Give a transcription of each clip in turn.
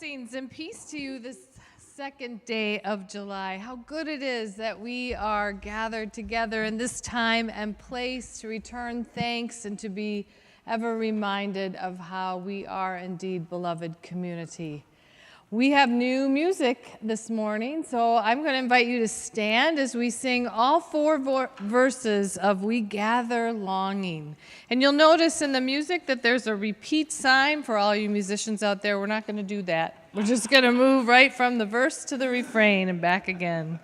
Blessings and peace to you this second day of July. How good it is that we are gathered together in this time and place to return thanks and to be ever reminded of how we are indeed beloved community. We have new music this morning, so I'm going to invite you to stand as we sing all four verses of We Gather Longing. And you'll notice in the music that there's a repeat sign for all you musicians out there. We're not going to do that. We're just going to move right from the verse to the refrain and back again.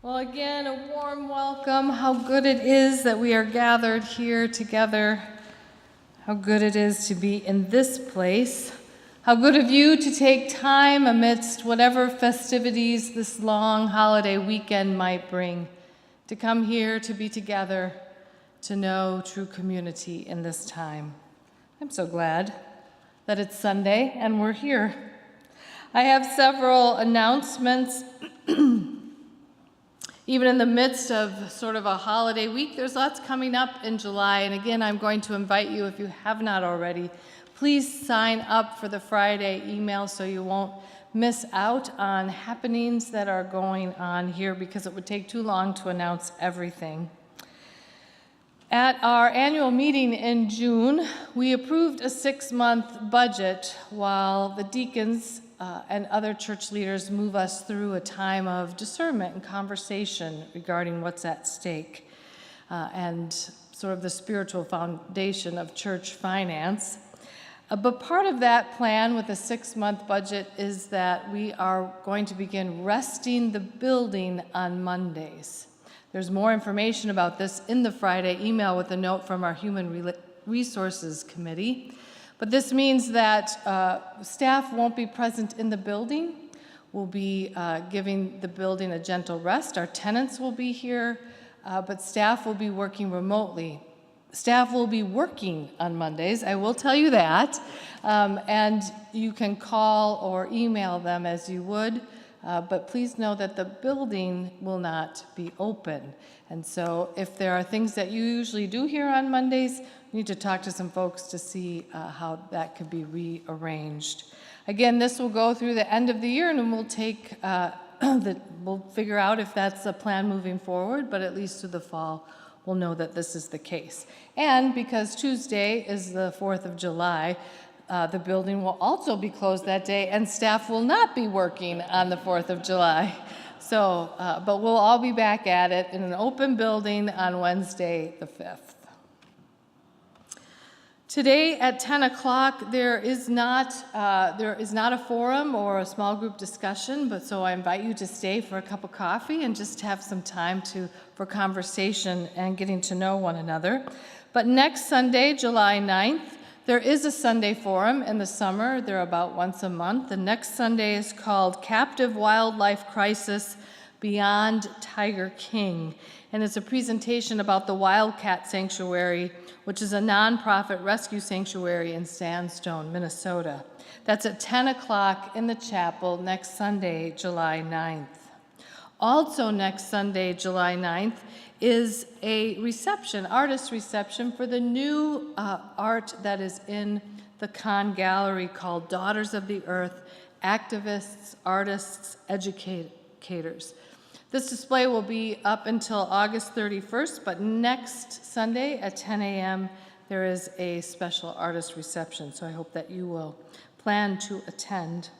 Well, again, a warm welcome. How good it is that we are gathered here together. How good it is to be in this place. How good of you to take time amidst whatever festivities this long holiday weekend might bring, to come here to be together, to know true community in this time. I'm so glad that it's Sunday and we're here. I have several announcements. Even in the midst of sort of a holiday week, there's lots coming up in July. And again, I'm going to invite you, if you have not already, please sign up for the Friday email so you won't miss out on happenings that are going on here, because it would take too long to announce everything. At our annual meeting in June, we approved a 6-month budget while the deacons and other church leaders move us through a time of discernment and conversation regarding what's at stake and sort of the spiritual foundation of church finance. But part of that plan with the 6-month budget is that we are going to begin resting the building on Mondays. There's more information about this in the Friday email with a note from our Human Resources Committee. But this means that staff won't be present in the building. We'll be giving the building a gentle rest. Our tenants will be here but staff will be working remotely. Staff will be working on Mondays, I will tell you that, and you can call or email them as you would, but please know that the building will not be open. And so if there are things that you usually do here on Mondays, you need to talk to some folks to see how that could be rearranged. Again, this will go through the end of the year, and then we'll take we'll figure out if that's the plan moving forward, but at least through the fall, we'll know that this is the case. And because Tuesday is the 4th of July, the building will also be closed that day, and staff will not be working on the 4th of July. So, but we'll all be back at it in an open building on Wednesday, the 5th. Today at 10 o'clock, there is not a forum or a small group discussion, but so I invite you to stay for a cup of coffee and just have some time for conversation and getting to know one another. But next Sunday, July 9th, there is a Sunday forum in the summer. They're about once a month. The next Sunday is called Captive Wildlife Crisis Beyond Tiger King, and it's a presentation about the Wildcat Sanctuary, which is a nonprofit rescue sanctuary in Sandstone, Minnesota. That's at 10 o'clock in the chapel next Sunday, July 9th. Also next Sunday, July 9th, is a reception, artist reception for the new art that is in the Kahn Gallery called Daughters of the Earth, Activists, Artists, Educators. This display will be up until August 31st, but next Sunday at 10 a.m. there is a special artist reception, so I hope that you will plan to attend.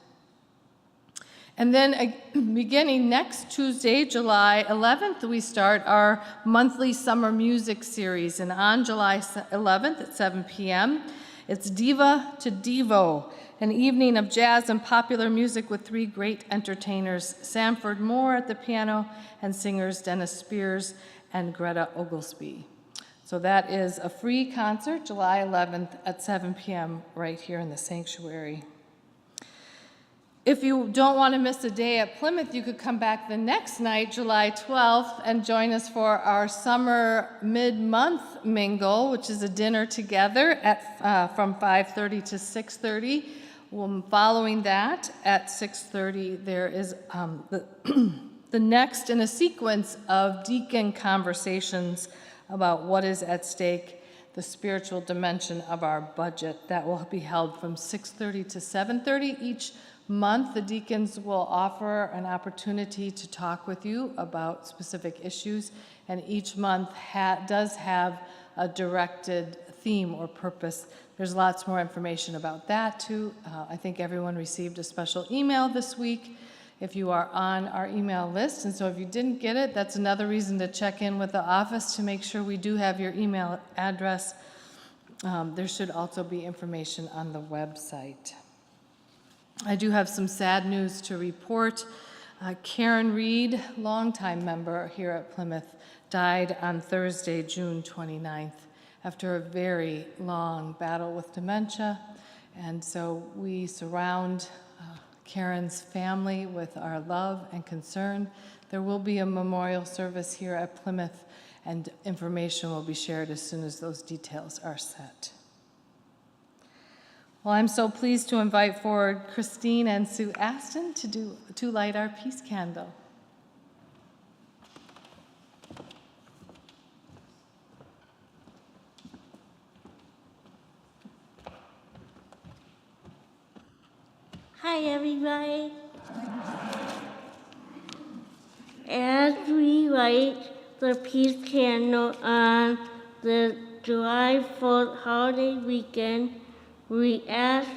And then beginning next Tuesday, July 11th, we start our monthly summer music series. And on July 11th at 7 p.m., it's Diva to Devo, an evening of jazz and popular music with three great entertainers, Sanford Moore at the piano and singers Dennis Spears and Greta Oglesby. So that is a free concert, July 11th at 7 p.m. right here in the sanctuary. If you don't want to miss a day at Plymouth, you could come back the next night, July 12th, and join us for our summer mid-month mingle, which is a dinner together at from 5:30 to 6:30. Following that, at 6:30, there is the next in a sequence of deacon conversations about what is at stake, the spiritual dimension of our budget. That will be held from 6:30 to 7:30 each month. The deacons will offer an opportunity to talk with you about specific issues, and each month does have a directed theme or purpose. There's lots more information about that too. I think everyone received a special email this week if you are on our email list, and so if you didn't get it, that's another reason to check in with the office to make sure we do have your email address. There should also be information on the website. I do have some sad news to report. Karen Reed, longtime member here at Plymouth, died on Thursday, June 29th, after a very long battle with dementia. And so we surround Karen's family with our love and concern. There will be a memorial service here at Plymouth, and information will be shared as soon as those details are set. Well, I'm so pleased to invite forward Christine and Sue Aston to light our peace candle. Hi, everybody. As we light the peace candle on the July 4th holiday weekend, we ask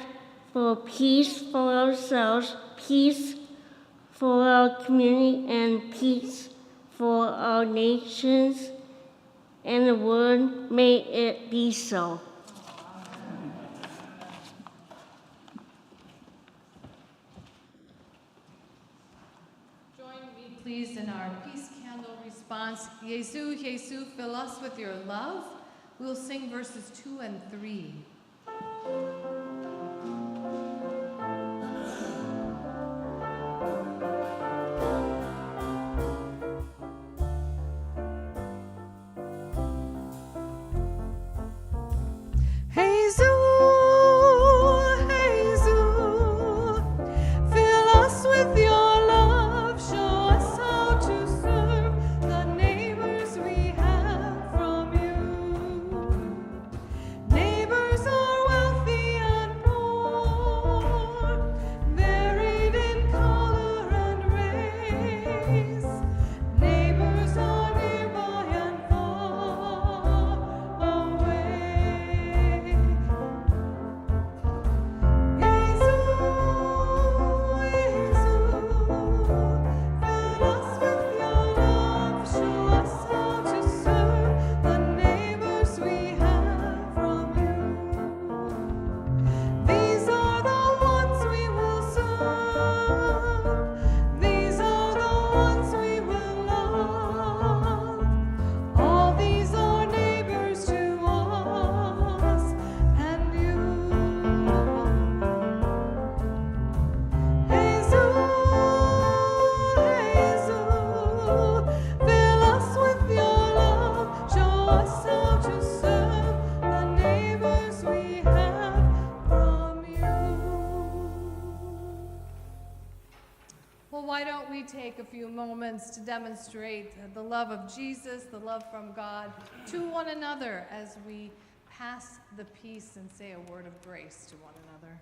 for peace for ourselves, peace for our community, and peace for our nations and the world. May it be so. Join me, please, in our peace candle response. Jesu, Jesu, fill us with your love. We'll sing verses 2 and 3. Well, why don't we take a few moments to demonstrate the love of Jesus, the love from God to one another as we pass the peace and say a word of grace to one another.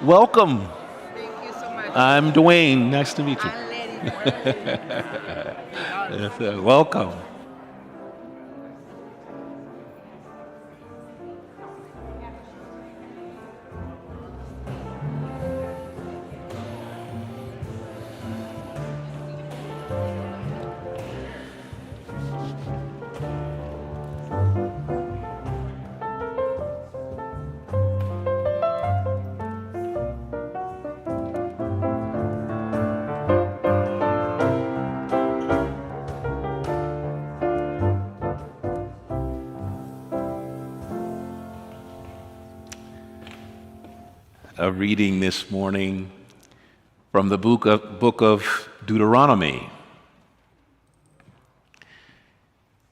Welcome. Thank you so much. I'm DeWayne. Nice to meet you. I'm Letty. Yes, welcome. A reading this morning from the book of Deuteronomy.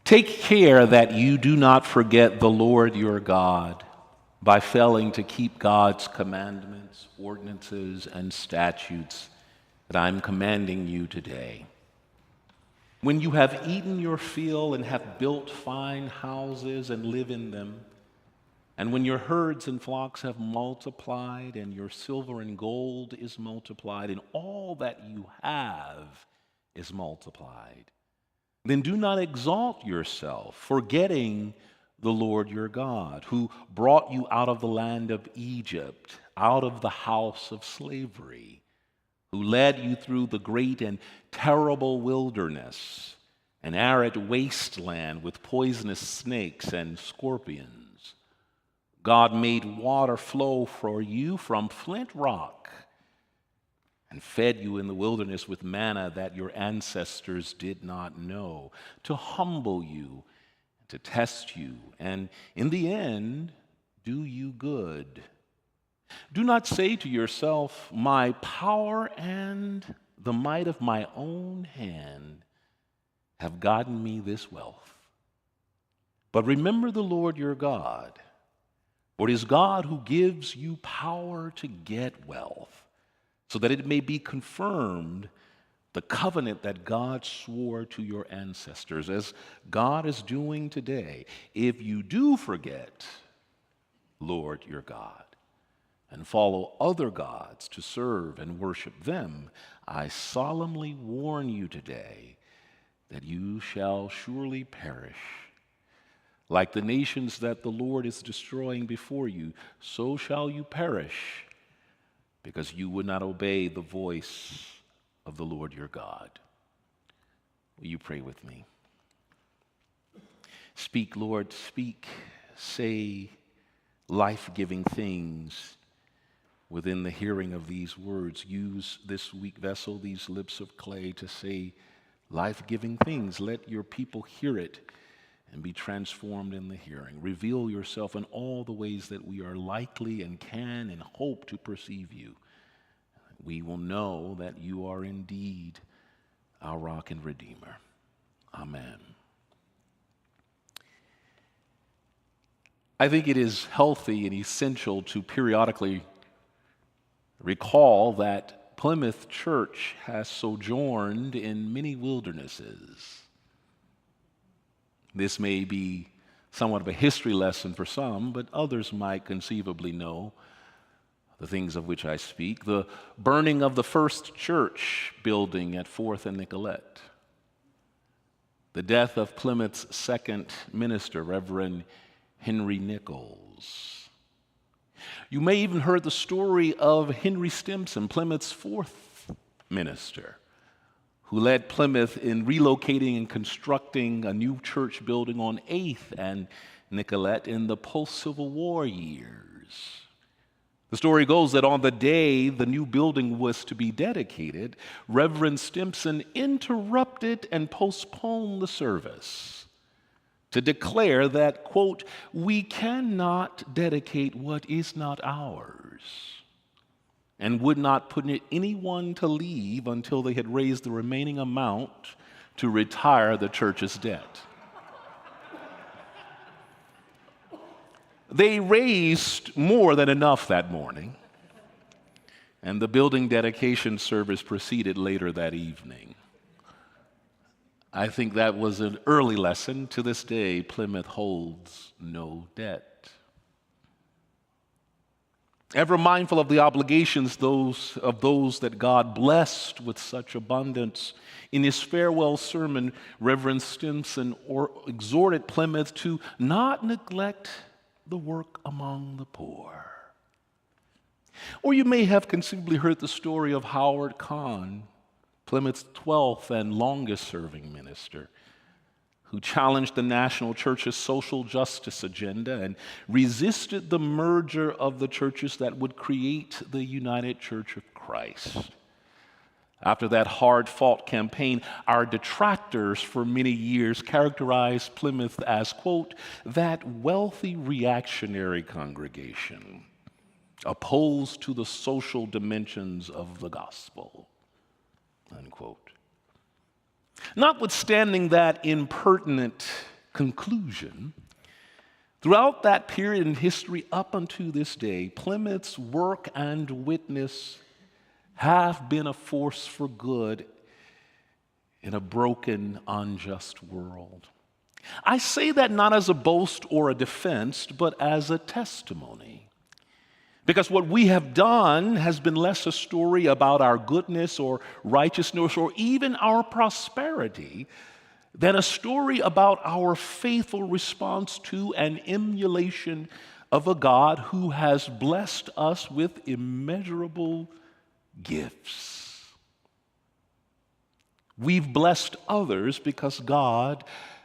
Take care that you do not forget the Lord your God by failing to keep God's commandments, ordinances, and statutes that I'm commanding you today. When you have eaten your fill and have built fine houses and live in them, and when your herds and flocks have multiplied, and your silver and gold is multiplied, and all that you have is multiplied, then do not exalt yourself, forgetting the Lord your God, who brought you out of the land of Egypt, out of the house of slavery, who led you through the great and terrible wilderness, an arid wasteland with poisonous snakes and scorpions. God made water flow for you from flint rock and fed you in the wilderness with manna that your ancestors did not know, to humble you, to test you, and in the end, do you good. Do not say to yourself, my power and the might of my own hand have gotten me this wealth. But remember the Lord your God. For it is God who gives you power to get wealth, so that it may be confirmed the covenant that God swore to your ancestors, as God is doing today. If you do forget Lord your God and follow other gods to serve and worship them, I solemnly warn you today that you shall surely perish. Like the nations that the Lord is destroying before you, so shall you perish, because you would not obey the voice of the Lord your God. Will you pray with me? Speak, Lord, speak. Say life-giving things within the hearing of these words. Use this weak vessel, these lips of clay, to say life-giving things. Let your people hear it and be transformed in the hearing. Reveal yourself in all the ways that we are likely and can and hope to perceive you. We will know that you are indeed our rock and redeemer. Amen. I think it is healthy and essential to periodically recall that Plymouth Church has sojourned in many wildernesses. This may be somewhat of a history lesson for some, but others might conceivably know the things of which I speak. The burning of the first church building at 4th and Nicollet. The death of Plymouth's second minister, Reverend Henry Nichols. You may even heard the story of Henry Stimson, Plymouth's fourth minister, who led Plymouth in relocating and constructing a new church building on 8th and Nicollet in the post-Civil War years. The story goes that on the day the new building was to be dedicated, Reverend Stimson interrupted and postponed the service to declare that, quote, "We cannot dedicate what is not ours," and would not permit anyone to leave until they had raised the remaining amount to retire the church's debt. They raised more than enough that morning, and the building dedication service proceeded later that evening. I think that was an early lesson. To this day, Plymouth holds no debt. Ever mindful of the obligations of those that God blessed with such abundance, in his farewell sermon, Reverend Stimson exhorted Plymouth to not neglect the work among the poor. Or you may have conceivably heard the story of Howard Kahn, Plymouth's 12th and longest-serving minister, who challenged the national church's social justice agenda and resisted the merger of the churches that would create the United Church of Christ. After that hard-fought campaign, our detractors for many years characterized Plymouth as, quote, "that wealthy reactionary congregation opposed to the social dimensions of the gospel," unquote. Notwithstanding that impertinent conclusion, throughout that period in history up unto this day, Plymouth's work and witness have been a force for good in a broken, unjust world. I say that not as a boast or a defense, but as a testimony. Because what we have done has been less a story about our goodness or righteousness or even our prosperity than a story about our faithful response to and emulation of a God who has blessed us with immeasurable gifts. We've blessed others because God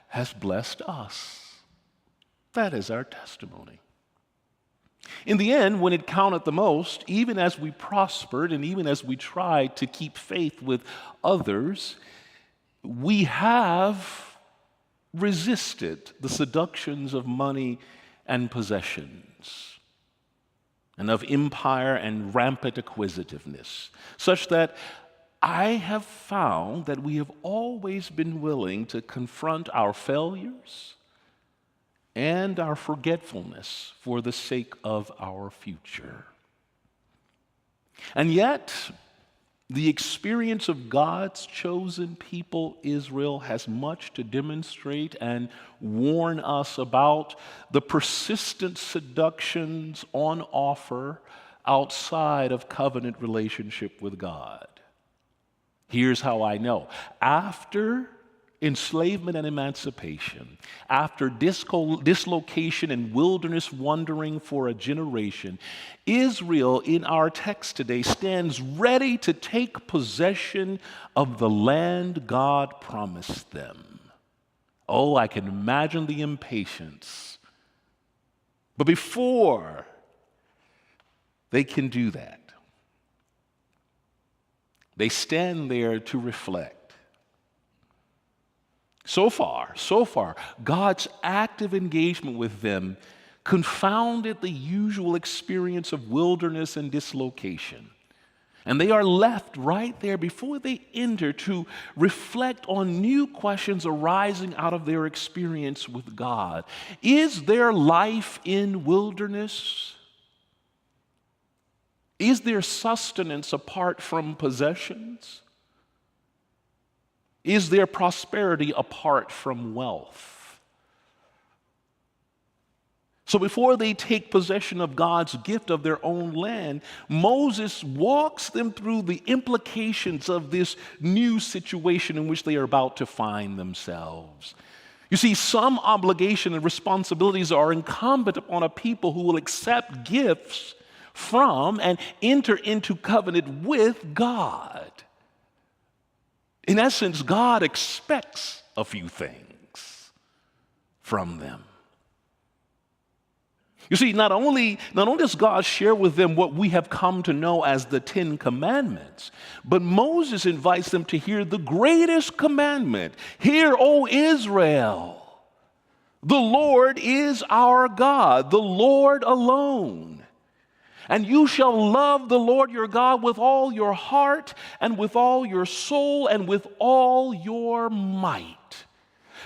has blessed us. That is our testimony. In the end, when it counted the most, even as we prospered and even as we tried to keep faith with others, we have resisted the seductions of money and possessions, and of empire and rampant acquisitiveness, such that I have found that we have always been willing to confront our failures and our forgetfulness for the sake of our future. And yet, the experience of God's chosen people, Israel, has much to demonstrate and warn us about the persistent seductions on offer outside of covenant relationship with God. Here's how I know. After enslavement and emancipation, after dislocation and wilderness wandering for a generation, Israel in our text today stands ready to take possession of the land God promised them. Oh, I can imagine the impatience. But before they can do that, they stand there to reflect. So far, God's active engagement with them confounded the usual experience of wilderness and dislocation. And they are left right there before they enter to reflect on new questions arising out of their experience with God. Is there life in wilderness? Is there sustenance apart from possessions? Is there prosperity apart from wealth? So before they take possession of God's gift of their own land, Moses walks them through the implications of this new situation in which they are about to find themselves. You see, some obligation and responsibilities are incumbent upon a people who will accept gifts from and enter into covenant with God. In essence, God expects a few things from them. You see, not only does God share with them what we have come to know as the Ten Commandments, but Moses invites them to hear the greatest commandment. Hear, O Israel, the Lord is our God, the Lord alone. And you shall love the Lord your God with all your heart and with all your soul and with all your might.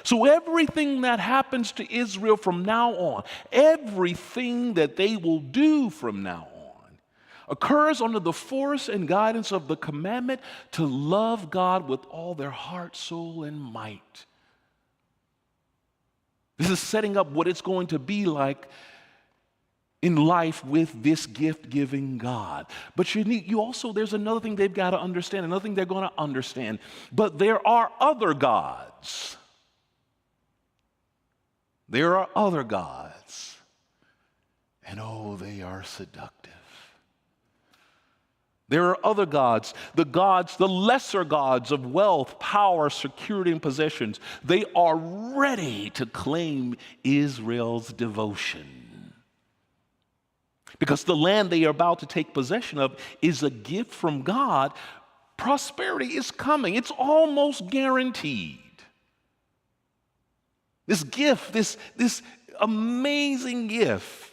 So everything that happens to Israel from now on, everything that they will do from now on, occurs under the force and guidance of the commandment to love God with all their heart, soul, and might. This is setting up what it's going to be like in life with this gift-giving God. But there's another thing they've got to understand, another thing they're going to understand. But there are other gods. There are other gods, and oh, they are seductive. There are other gods, the lesser gods of wealth, power, security, and possessions. They are ready to claim Israel's devotion. Because the land they are about to take possession of is a gift from God. Prosperity is coming. It's almost guaranteed. This gift, this amazing gift,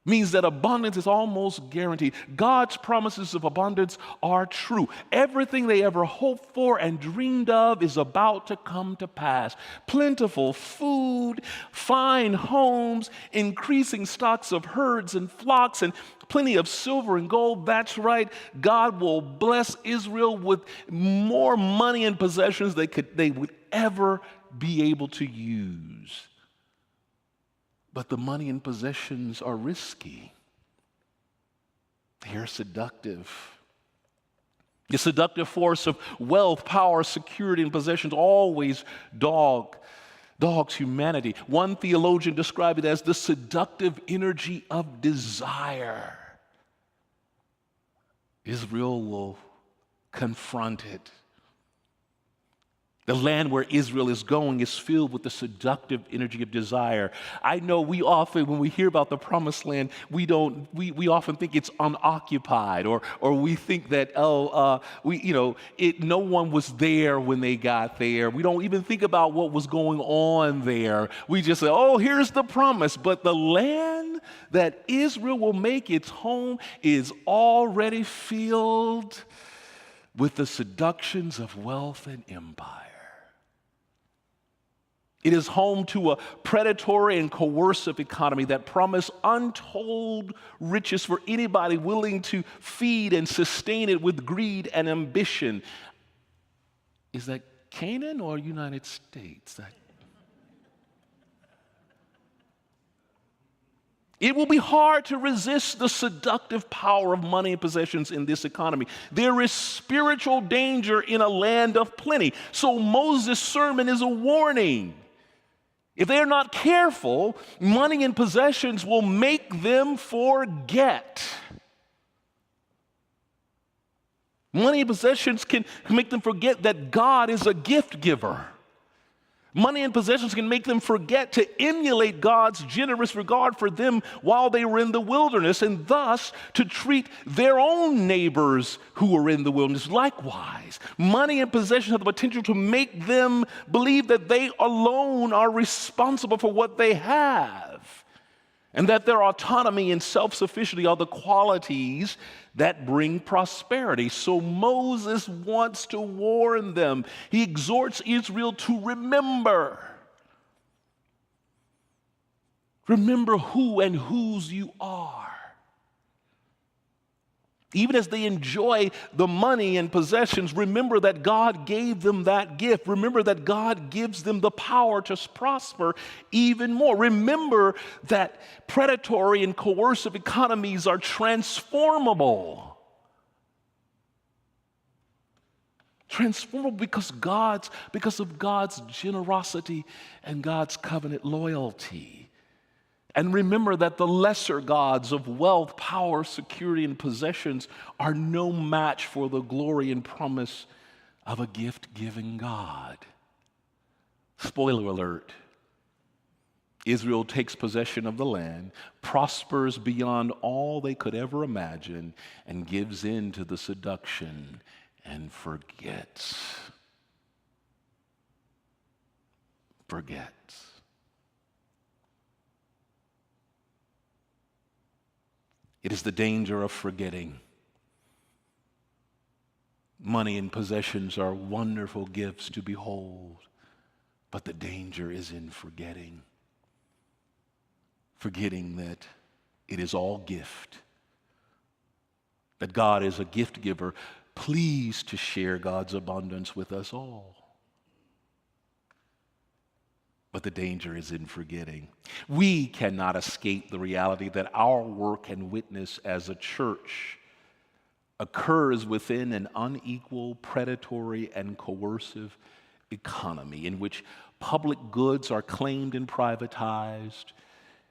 means that abundance is almost guaranteed. God's promises of abundance are true. Everything they ever hoped for and dreamed of is about to come to pass. Plentiful food, fine homes, increasing stocks of herds and flocks, and plenty of silver and gold. That's right. God will bless Israel with more money and possessions they would ever be able to use. But the money and possessions are risky. They are seductive. The seductive force of wealth, power, security, and possessions always dogs humanity. One theologian described it as the seductive energy of desire. Israel will confront it. The land where Israel is going is filled with the seductive energy of desire. I know we often, when we hear about the promised land, we often think it's unoccupied, or we think that, no one was there when they got there. We don't even think about what was going on there. We just say, oh, here's the promise. But the land that Israel will make its home is already filled with the seductions of wealth and empire. It is home to a predatory and coercive economy that promise untold riches for anybody willing to feed and sustain it with greed and ambition. Is that Canaan or United States? It will be hard to resist the seductive power of money and possessions in this economy. There is spiritual danger in a land of plenty. So Moses' sermon is a warning. If they're not careful, money and possessions will make them forget. Money and possessions can make them forget that God is a gift giver. Money and possessions can make them forget to emulate God's generous regard for them while they were in the wilderness, and thus to treat their own neighbors who were in the wilderness likewise. Money and possessions have the potential to make them believe that they alone are responsible for what they have. and that their autonomy and self-sufficiency are the qualities that bring prosperity. So Moses wants to warn them. He exhorts Israel to remember. Remember who and whose you are. Even as they enjoy the money and possessions, remember that God gave them that gift. Remember that God gives them the power to prosper even more. Remember that predatory and coercive economies are transformable. Transformable because of God's generosity and God's covenant loyalty. And remember that the lesser gods of wealth, power, security, and possessions are no match for the glory and promise of a gift-giving God. Spoiler alert. Israel takes possession of the land, prospers beyond all they could ever imagine, and gives in to the seduction and forgets. Forgets. It is the danger of forgetting. Money and possessions are wonderful gifts to behold, but the danger is in forgetting. Forgetting that it is all gift, that God is a gift giver, pleased to share God's abundance with us all. But the danger is in forgetting. We cannot escape the reality that our work and witness as a church occurs within an unequal, predatory, and coercive economy in which public goods are claimed and privatized,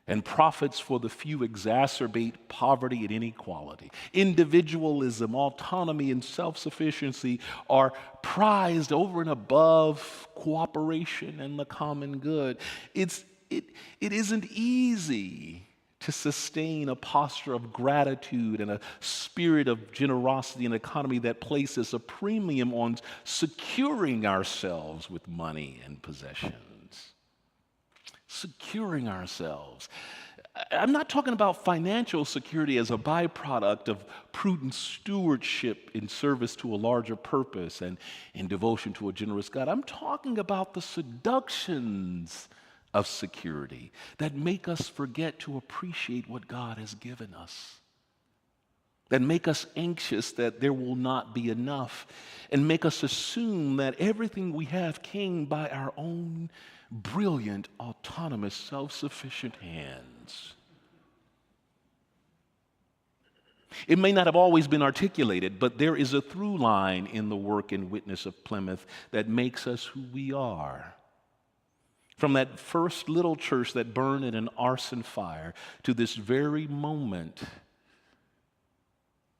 and profits for the few exacerbate poverty and inequality. Individualism, autonomy, and self-sufficiency are prized over and above cooperation and the common good. It isn't easy to sustain a posture of gratitude and a spirit of generosity in an economy that places a premium on securing ourselves with money and possessions. Securing ourselves. I'm not talking about financial security as a byproduct of prudent stewardship in service to a larger purpose and in devotion to a generous God. I'm talking about the seductions of security that make us forget to appreciate what God has given us, that make us anxious that there will not be enough, and make us assume that everything we have came by our own brilliant, autonomous, self-sufficient hands. It may not have always been articulated, but there is a through line in the work and witness of Plymouth that makes us who we are. From that first little church that burned in an arson fire to this very moment,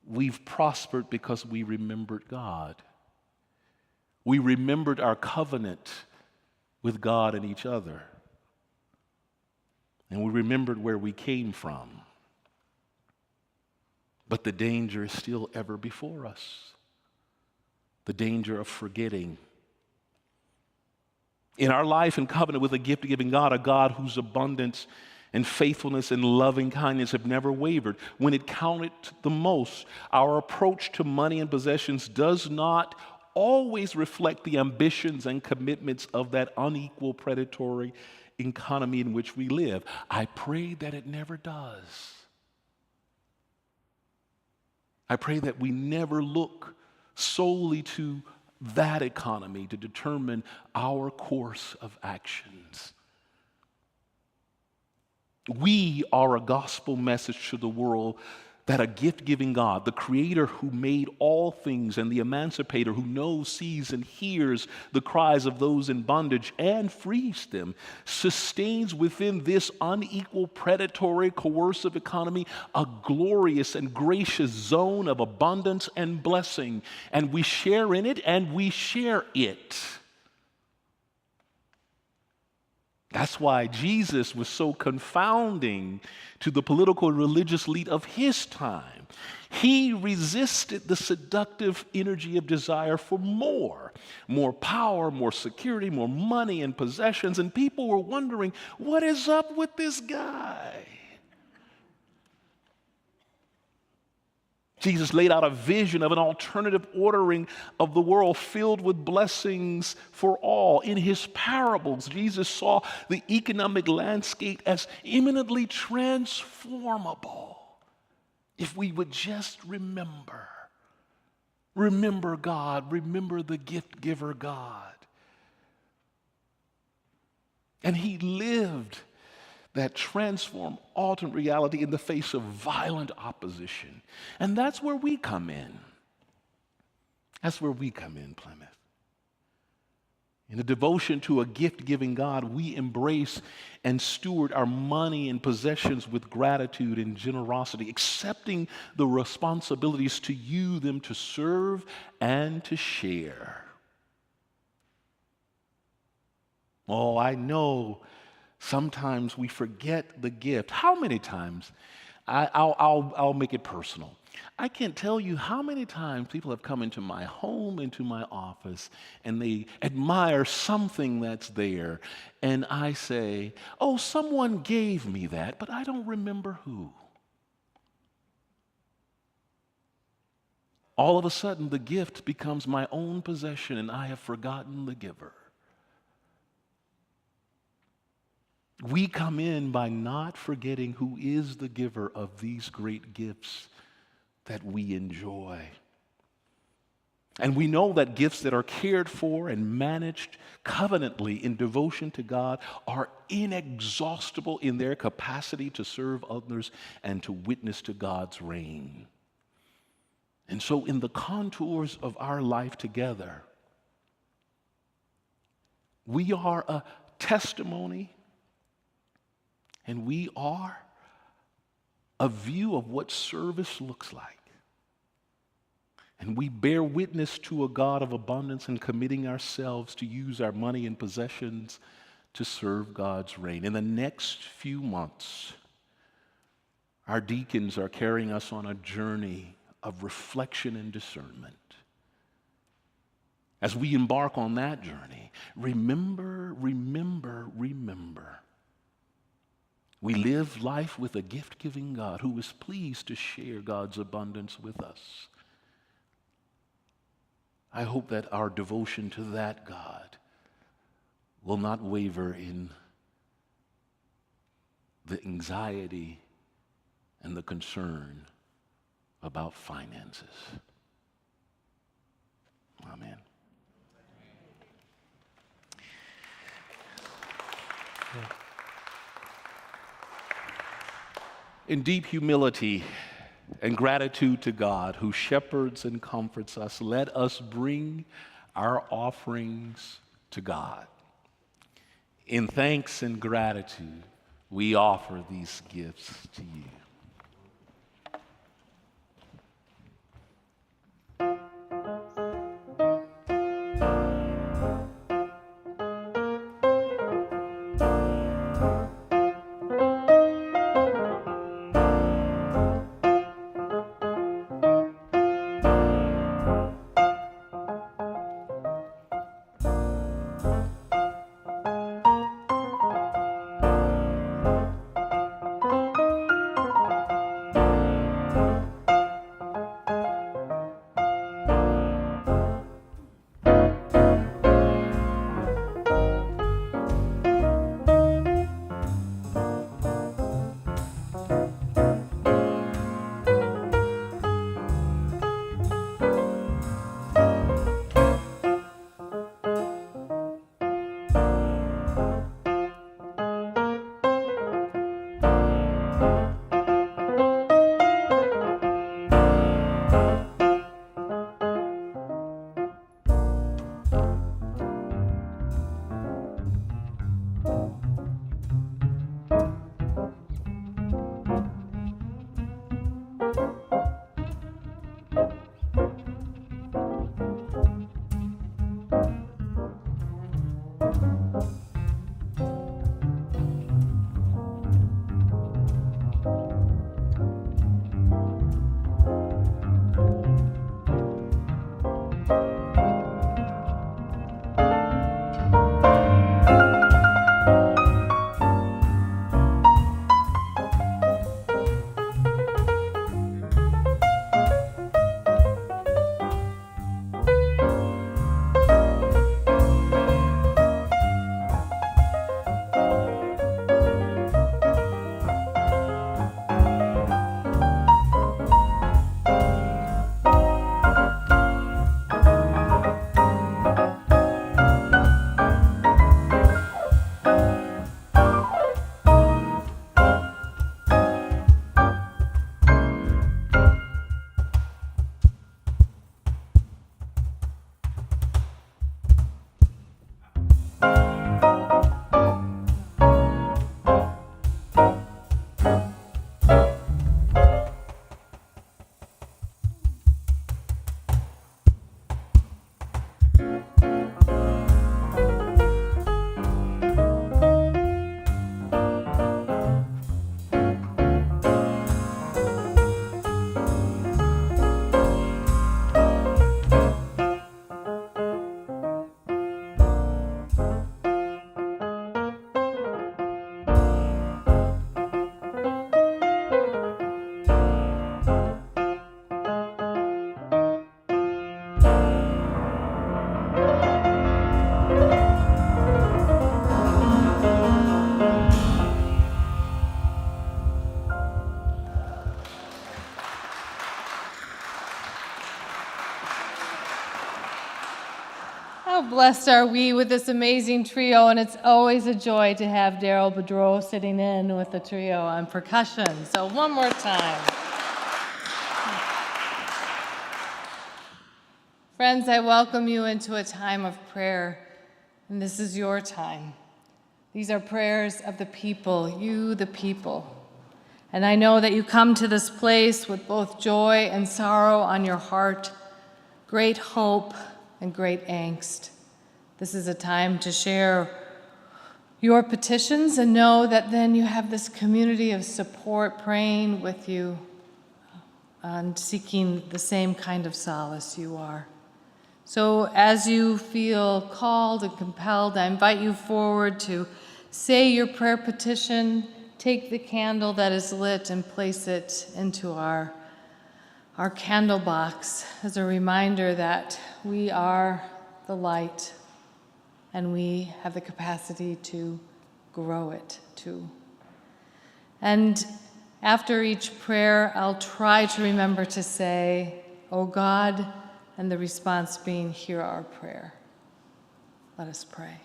we've prospered because we remembered God. We remembered our covenant with God and each other. And we remembered where we came from. But the danger is still ever before us. The danger of forgetting. In our life and covenant with a gift-giving God, a God whose abundance and faithfulness and loving kindness have never wavered. When it counted the most, our approach to money and possessions does not always reflect the ambitions and commitments of that unequal, predatory economy in which we live. I pray that it never does. I pray that we never look solely to that economy to determine our course of actions. We are a gospel message to the world that a gift-giving God, the creator who made all things and the emancipator who knows, sees, and hears the cries of those in bondage and frees them, sustains within this unequal, predatory, coercive economy a glorious and gracious zone of abundance and blessing. And we share in it and we share it. That's why Jesus was so confounding to the political and religious elite of his time. He resisted the seductive energy of desire for more power, more security, more money and possessions. And people were wondering, what is up with this guy? Jesus laid out a vision of an alternative ordering of the world filled with blessings for all. In his parables, Jesus saw the economic landscape as imminently transformable if we would just remember God, remember the gift giver God. And he lived that transformed, alternate reality in the face of violent opposition. And that's where we come in. That's where we come in, Plymouth. In a devotion to a gift-giving God, we embrace and steward our money and possessions with gratitude and generosity, accepting the responsibilities to use them to serve and to share. Oh, I know sometimes we forget the gift. How many times? I'll make it personal. I can't tell you how many times people have come into my home, into my office, and they admire something that's there. And I say, oh, someone gave me that, but I don't remember who. All of a sudden, the gift becomes my own possession, and I have forgotten the giver. We come in by not forgetting who is the giver of these great gifts that we enjoy. And we know that gifts that are cared for and managed covenantly in devotion to God are inexhaustible in their capacity to serve others and to witness to God's reign. And so in the contours of our life together, we are a testimony and we are a view of what service looks like. And we bear witness to a God of abundance and committing ourselves to use our money and possessions to serve God's reign. In the next few months, our deacons are carrying us on a journey of reflection and discernment. As we embark on that journey, remember. We live life with a gift-giving God who is pleased to share God's abundance with us. I hope that our devotion to that God will not waver in the anxiety and the concern about finances. Amen. In deep humility and gratitude to God who shepherds and comforts us, let us bring our offerings to God. In thanks and gratitude, we offer these gifts to you. blessed are we with this amazing trio, and it's always a joy to have Daryl Bedreau sitting in with the trio on percussion. So one more time. Friends, I welcome you into a time of prayer, and this is your time. These are prayers of the people, you the people. And I know that you come to this place with both joy and sorrow on your heart, great hope and great angst. This is a time to share your petitions and know that then you have this community of support praying with you and seeking the same kind of solace you are. So as you feel called and compelled, I invite you forward to say your prayer petition, take the candle that is lit and place it into our candle box as a reminder that we are the light and we have the capacity to grow it too. And after each prayer, I'll try to remember to say, "O God," and the response being, "Hear our prayer." Let us pray.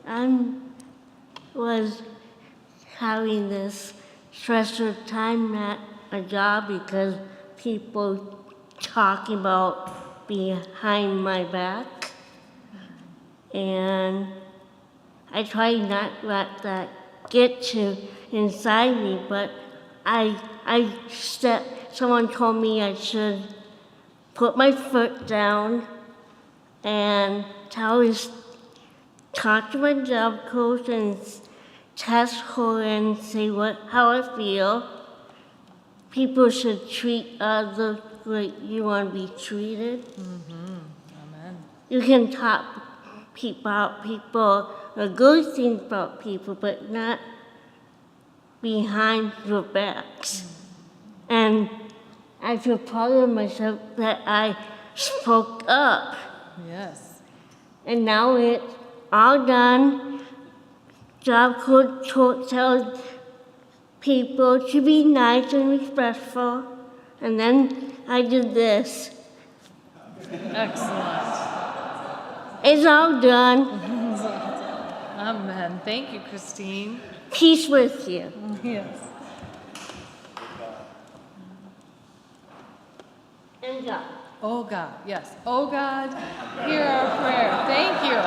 I was having this stressful time at a job because people talking about behind my back, and I try not to let that get to inside me, but someone told me I should put my foot down and talk to my job coach and test her and say how I feel. People should treat others like you want to be treated. Amen. You can talk about people, or good things about people, but not behind your backs. And I feel proud of myself that I spoke up. Yes. And now it's all done. Job coach tells people to be nice and respectful. And then I did this. Excellent. It's all done. Amen. Thank you, Christine. Peace with you. Yes. And God. Oh God, yes. Oh God, hear our prayer. Thank you.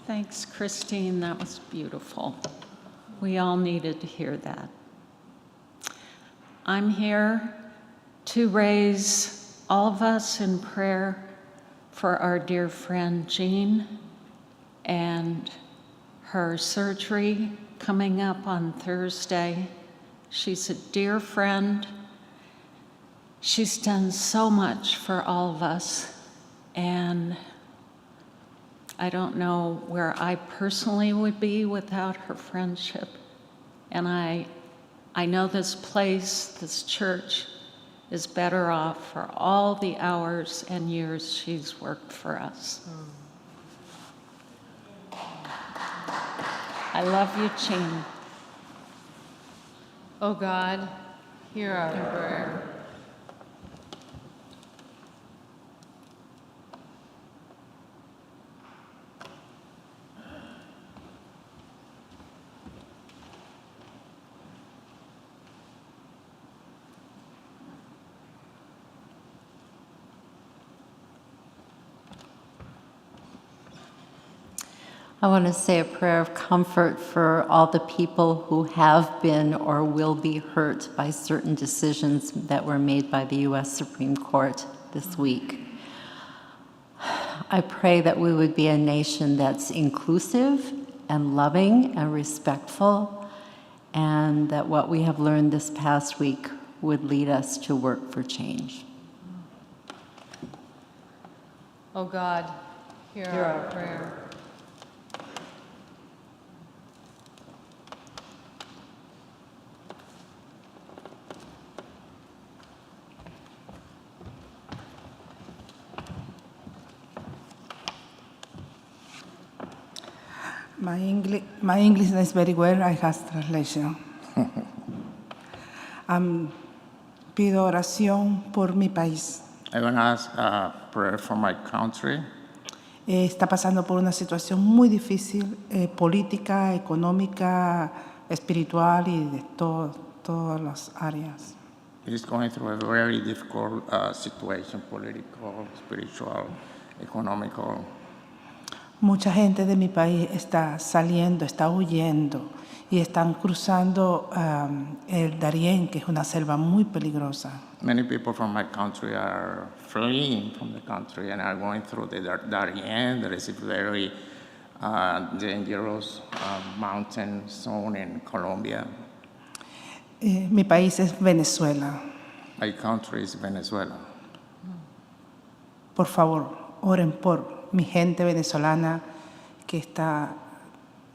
Thanks, Christine. That was beautiful. We all needed to hear that. I'm here to raise all of us in prayer for our dear friend Jean and her surgery coming up on Thursday. She's a dear friend. She's done so much for all of us, and I don't know where I personally would be without her friendship. And I know this place, this church, is better off for all the hours and years she's worked for us. I love you, Jean. Oh God, hear our prayer. I want to say a prayer of comfort for all the people who have been or will be hurt by certain decisions that were made by the U.S. Supreme Court this week. I pray that we would be a nation that's inclusive and loving and respectful, and that what we have learned this past week would lead us to work for change. Oh God, hear our prayer. My English is very well. I have translation. Pido oración por mi país. I want to ask prayer for my country. Está pasando por una situación muy difícil, política, económica, espiritual y de todas las áreas. It's going through a very difficult situation, political, spiritual, economical. Mucha gente de mi país está saliendo, está huyendo y están cruzando el Darién, que es una selva muy peligrosa. Many people from my country are fleeing from the country and are going through the Darien. There is a very dangerous mountain zone in Colombia. Mi país es Venezuela. My country is Venezuela. Por favor, oren por mi gente venezolana que está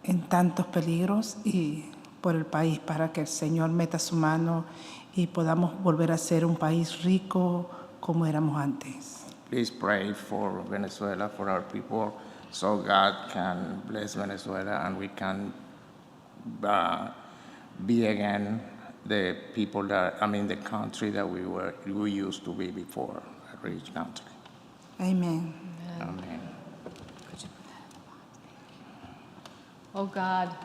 en tantos peligros y por el país para que el Señor meta su mano y podamos volver a ser un país rico como éramos antes. Please pray for Venezuela, for our people, so God can bless Venezuela and we can be again the people the country that we used to be before, a rich country. Amen. Amen. Oh God,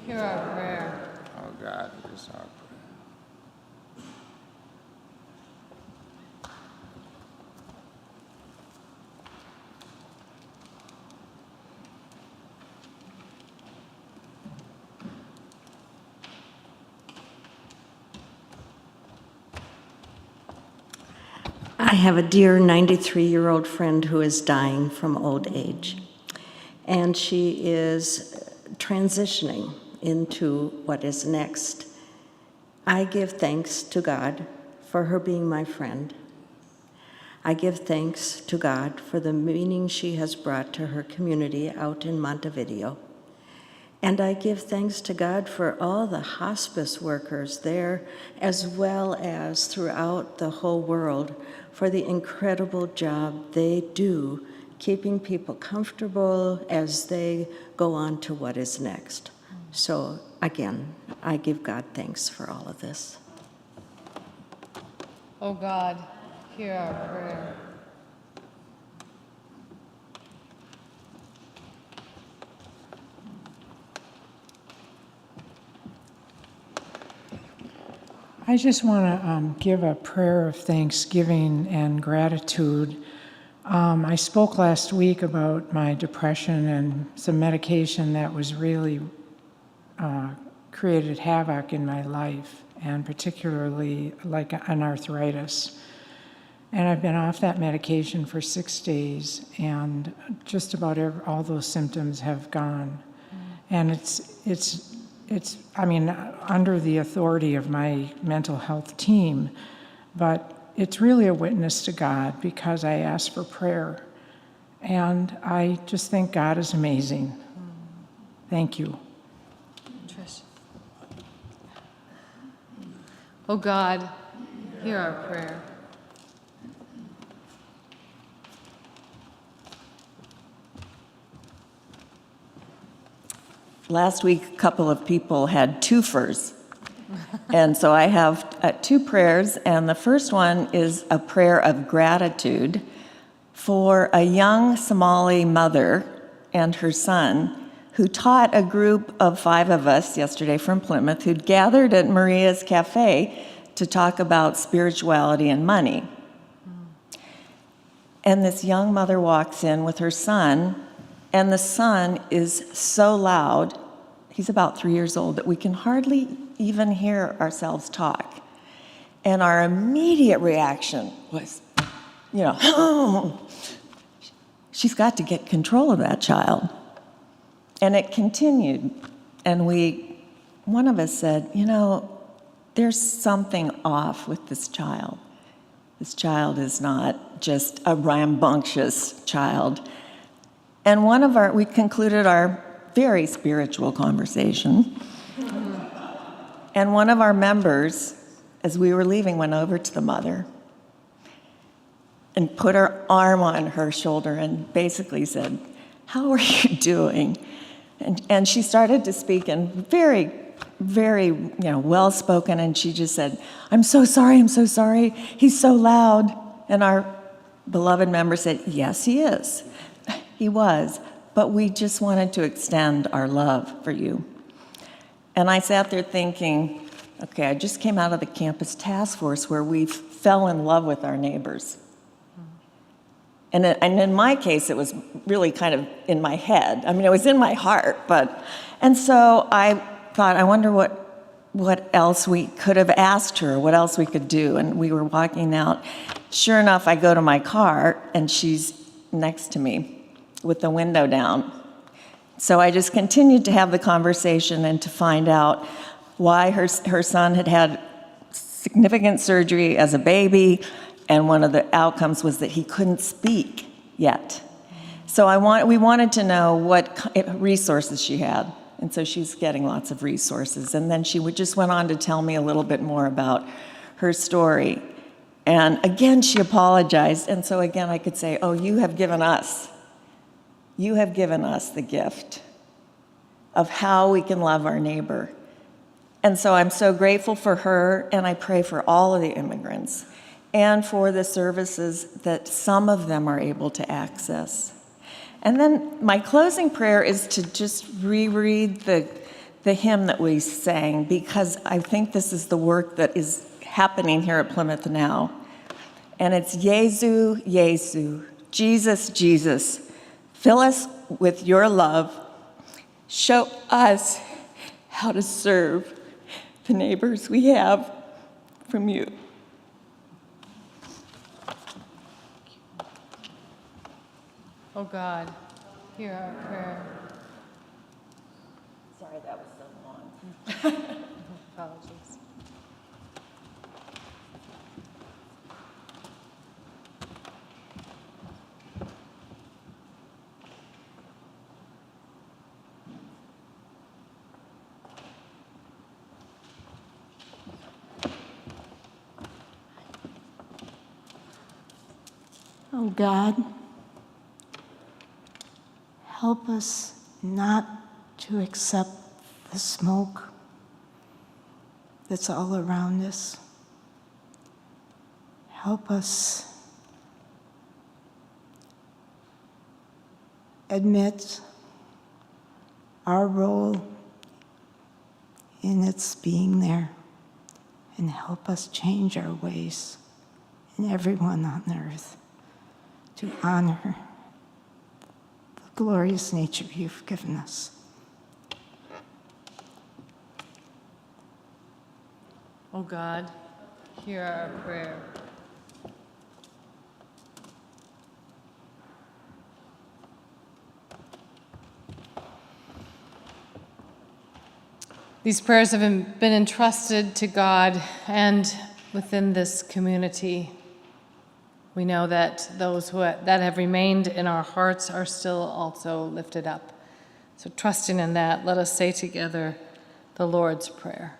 hear our prayer. Oh God, this is our prayer. I have a dear 93-year-old friend who is dying from old age, and she is transitioning into what is next. I give thanks to God for her being my friend. I give thanks to God for the meaning she has brought to her community out in Montevideo. And I give thanks to God for all the hospice workers there, as well as throughout the whole world, for the incredible job they do keeping people comfortable as they go on to what is next. So again, I give God thanks for all of this. Oh God, hear our prayer. I just want to give a prayer of thanksgiving and gratitude. I spoke last week about my depression and some medication that was really created havoc in my life, and particularly like an arthritis. And I've been off that medication for 6 days, and just about all those symptoms have gone. And it's under the authority of my mental health team, but it's really a witness to God because I asked for prayer. And I just think God is amazing. Thank you. Trish. Oh God, hear our prayer. Last week, a couple of people had twofers. And so I have two prayers, and the first one is a prayer of gratitude for a young Somali mother and her son who taught a group of 5 of us yesterday from Plymouth who'd gathered at Maria's Cafe to talk about spirituality and money. And this young mother walks in with her son, and the son is so loud, he's about 3 years old, that we can hardly even hear ourselves talk. And our immediate reaction was, she's got to get control of that child. And it continued. And one of us said, there's something off with this child. This child is not just a rambunctious child. And we concluded our very spiritual conversation. And one of our members, as we were leaving, went over to the mother and put her arm on her shoulder and basically said, "How are you doing?" And she started to speak in very, very, well-spoken, and she just said, I'm so sorry, he's so loud. And our beloved member said, yes, he is. He was, but we just wanted to extend our love for you. And I sat there thinking, okay, I just came out of the campus task force where we fell in love with our neighbors. And in my case, it was really kind of in my head. I mean, it was in my heart, and so I thought, I wonder what else we could have asked her, what else we could do. And we were walking out. Sure enough, I go to my car, and she's next to me with the window down. So I just continued to have the conversation and to find out why her son had had significant surgery as a baby, and one of the outcomes was that he couldn't speak yet. So we wanted to know what resources she had, and so she's getting lots of resources. And then she just went on to tell me a little bit more about her story. And again, she apologized, and so again I could say, oh, you have given us the gift of how we can love our neighbor. And so I'm so grateful for her, and I pray for all of the immigrants and for the services that some of them are able to access. And then my closing prayer is to just reread the hymn that we sang, because I think this is the work that is happening here at Plymouth now. And it's Jesu, Jesu, Jesus, Jesus, fill us with your love. Show us how to serve the neighbors we have from you. Oh God, hear our prayer. Sorry, that was so long. Apologies. Oh God, help us not to accept the smoke that's all around us. Help us admit our role in its being there, and help us change our ways and everyone on earth to honor the glorious nature you've given us. Oh God, hear our prayer. These prayers have been entrusted to God, and within this community, we know that those that have remained in our hearts are still also lifted up. So trusting in that, let us say together the Lord's Prayer.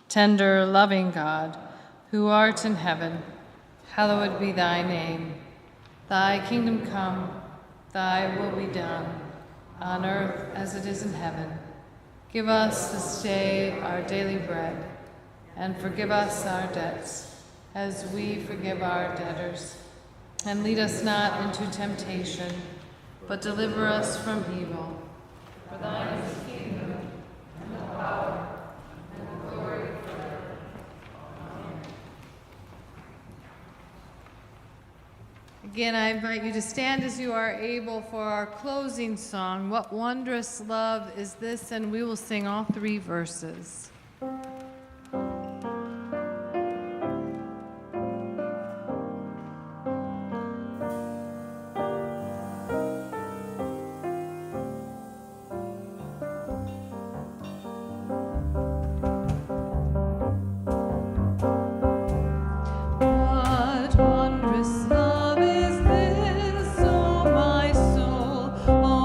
Tender, loving God, who art in heaven, hallowed be thy name. Thy kingdom come, thy will be done, on earth as it is in heaven. Give us this day our daily bread, and forgive us our debts, as we forgive our debtors. And lead us not into temptation, but deliver us from evil. For thine is the kingdom, and the power, and the glory forever. Amen. Again, I invite you to stand as you are able for our closing song, What Wondrous Love Is This? And we will sing all 3 verses.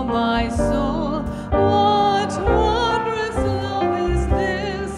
My soul, what wondrous love is this?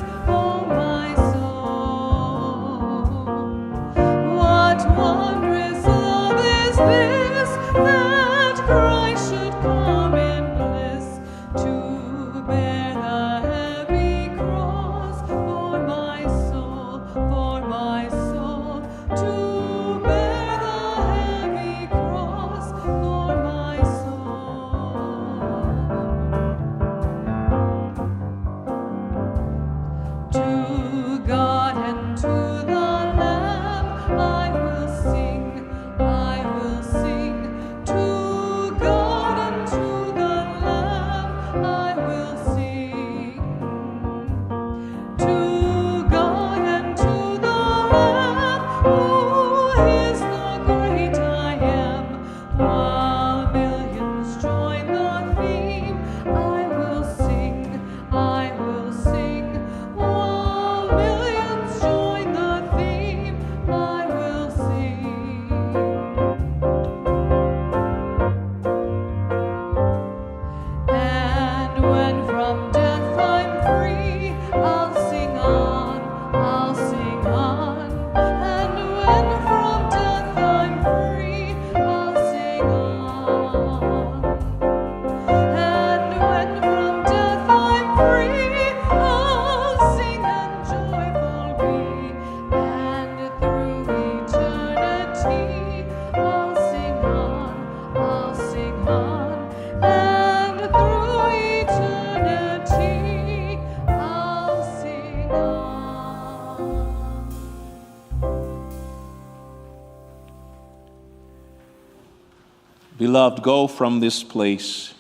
Beloved, go from this place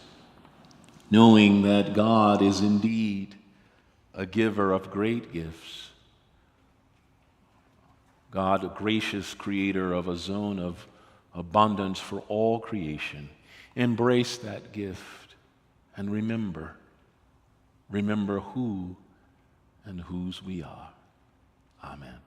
knowing that God is indeed a giver of great gifts. God, a gracious creator of a zone of abundance for all creation. Embrace that gift and remember who and whose we are. Amen.